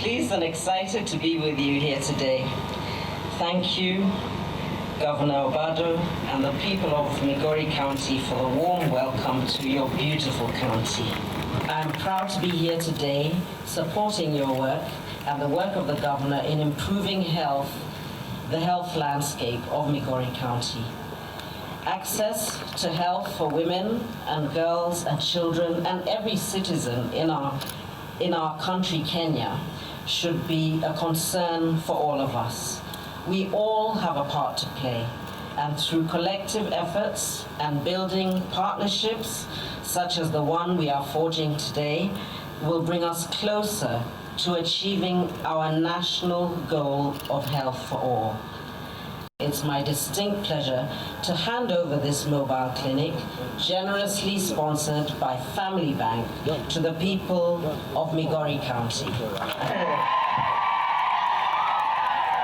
pleased and excited to be with you here today. Thank you, Governor Obado and the people of Migori County for the warm welcome to your beautiful county. I'm proud to be here today supporting your work and the work of the Governor in improving the health landscape of Migori County. Access to health for women and girls and children and every citizen in our country, Kenya, should be a concern for all of us. We all have a part to play, and through collective efforts and building partnerships such as the one we are forging today will bring us closer to achieving our national goal of health for all. It's my distinct pleasure to hand over this mobile clinic, generously sponsored by Family Bank, to the people of Migori County.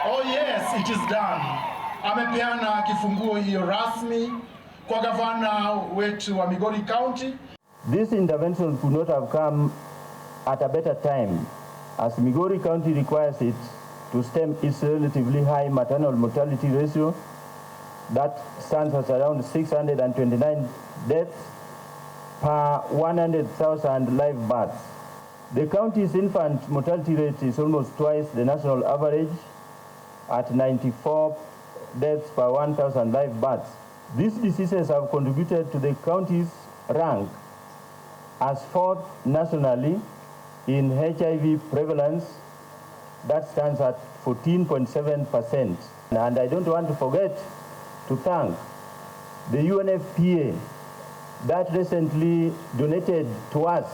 Oh yes, it is done. Amepeana kifunguo hiyo rasmi kwa gavana wetu wa Migori County. This intervention could not have come at a better time, as Migori County requires it to stem its relatively high maternal mortality ratio that stands at around 629 deaths per 100,000 live births. The county's infant mortality rate is almost twice the national average at 94 deaths per 1,000 live births. These diseases have contributed to the county's rank as fourth nationally in HIV prevalence. That stands at 14.7%. And I don't want to forget to thank the UNFPA that recently donated to us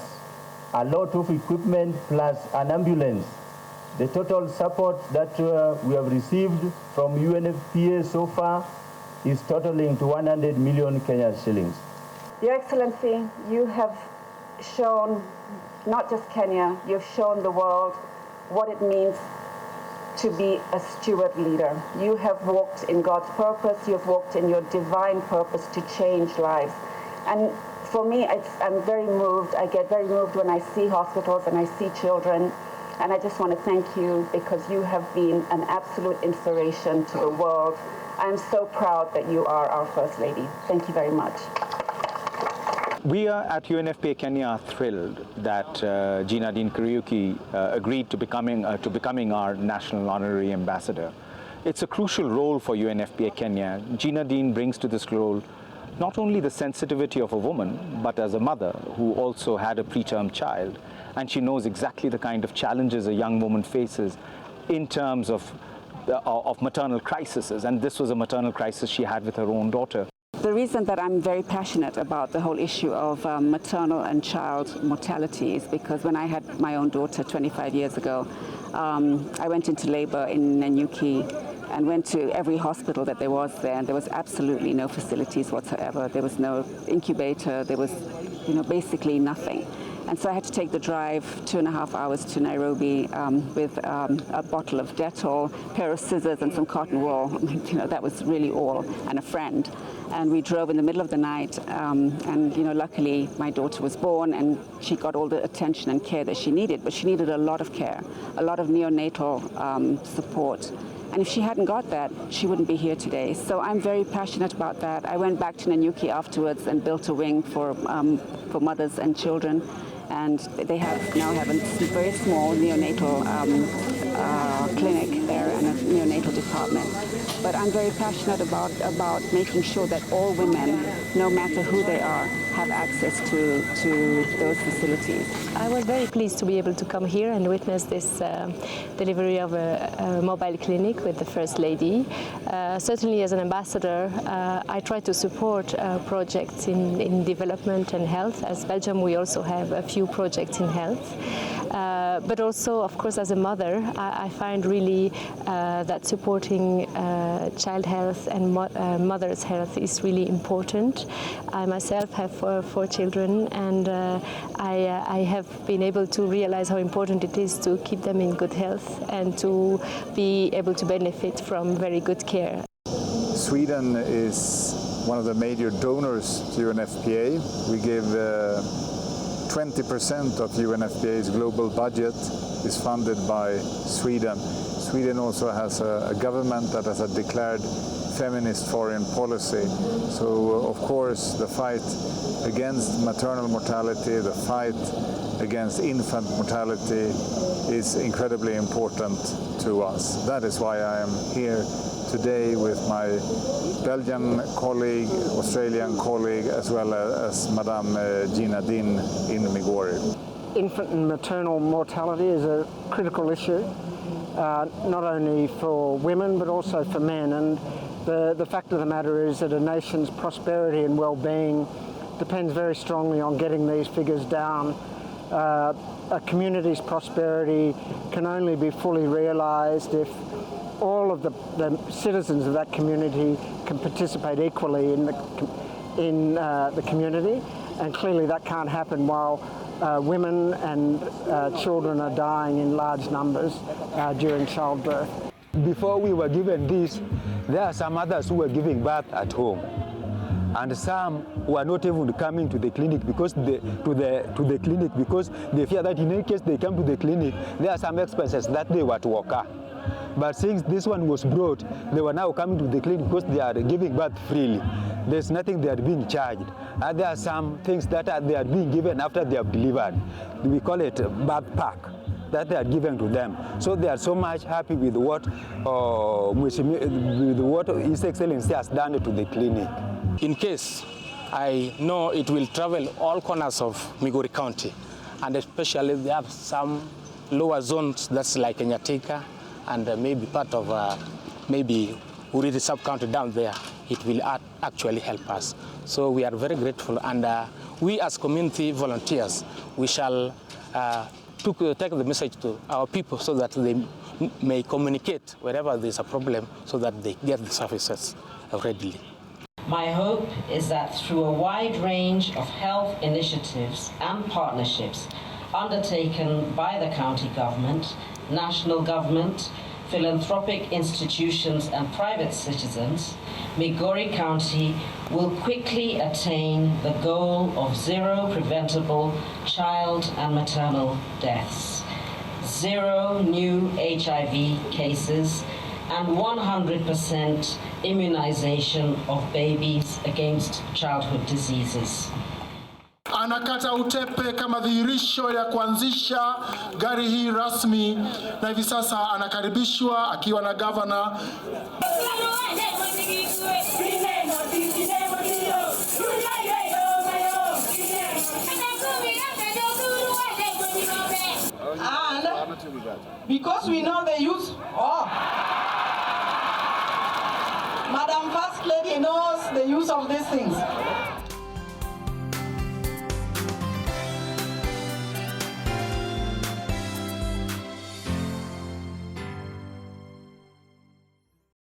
a lot of equipment plus an ambulance. The total support that we have received from UNFPA so far is totaling to 100 million Kenyan shillings. Your Excellency, you have shown not just Kenya, you've shown the world what it means to be a steward leader. You have walked in God's purpose, you've walked in your divine purpose to change lives. And for me, I'm very moved. I get very moved when I see hospitals and I see children. And I just want to thank you because you have been an absolute inspiration to the world. I'm so proud that you are our First Lady. Thank you very much. We are at UNFPA Kenya thrilled that Gina Din agreed to becoming our National Honorary Ambassador. It's a crucial role for UNFPA Kenya. Gina Din brings to this role not only the sensitivity of a woman, but as a mother who also had a preterm child. And she knows exactly the kind of challenges a young woman faces in terms of maternal crises. And this was a maternal crisis she had with her own daughter. The reason that I'm very passionate about the whole issue of maternal and child mortality is because when I had my own daughter 25 years ago, I went into labor in Nanyuki and went to every hospital that there was there, and there was absolutely no facilities whatsoever. There was no incubator, there was basically nothing. And so I had to take the drive 2.5 hours to Nairobi with a bottle of Dettol, a pair of scissors and some cotton wool. That was really all, and a friend. And we drove in the middle of the night, and luckily my daughter was born and she got all the attention and care that she needed, but she needed a lot of care, a lot of neonatal support. And if she hadn't got that, she wouldn't be here today. So I'm very passionate about that. I went back to Nanyuki afterwards and built a wing for mothers and children. And they now have a very small neonatal clinic there and a neonatal department. But I'm very passionate about making sure that all women, no matter who they are, have access to those facilities. I was very pleased to be able to come here and witness this delivery of a mobile clinic with the First Lady. Certainly as an ambassador, I try to support projects in development and health. As Belgium, we also have a few projects in health. But also, of course, as a mother, I find really that supporting child health and mother's health is really important. I myself have four children, and I have been able to realize how important it is to keep them in good health and to be able to benefit from very good care. Sweden is one of the major donors to UNFPA. We give 20% of UNFPA's global budget is funded by Sweden. Sweden also has a government that has a declared feminist foreign policy. So of course the fight against maternal mortality, the fight against infant mortality is incredibly important to us. That is why I am here today with my Belgian colleague, Australian colleague, as well as Madame Gina Din in Migori. Infant and maternal mortality is a critical issue, not only for women but also for men. And the fact of the matter is that a nation's prosperity and well-being depends very strongly on getting these figures down. A community's prosperity can only be fully realised if all of the citizens of that community can participate equally in the community, and clearly that can't happen while women and children are dying in large numbers during childbirth. Before we were given this, there are some others who were giving birth at home, and some were not even coming to the clinic because they fear that in any case they come to the clinic, there are some expenses that they were to occur. But since this one was brought, they were now coming to the clinic because they are giving birth freely. There's nothing they are being charged. And there are some things that they are being given after they have delivered. We call it a birth pack that they are given to them. So they are so much happy with what His Excellency has done to the clinic. In case, I know it will travel all corners of Migori County, and especially they have some lower zones that's like Kenyatta, and maybe part of maybe Uriri sub-county down there. It will actually help us. So we are very grateful, and we as community volunteers, we shall take the message to our people so that they may communicate wherever there's a problem so that they get the services readily. My hope is that through a wide range of health initiatives and partnerships undertaken by the county government, national government, philanthropic institutions and private citizens, Migori County will quickly attain the goal of zero preventable child and maternal deaths, zero new HIV cases, and 100% immunization of babies against childhood diseases. Anakata utepe kama dhihirisho ya kuanzisha gari hii rasmi, na hivi sasa anakaribishwa akiwa na gavana. And because we know the use Madam First Lady knows the use of these things.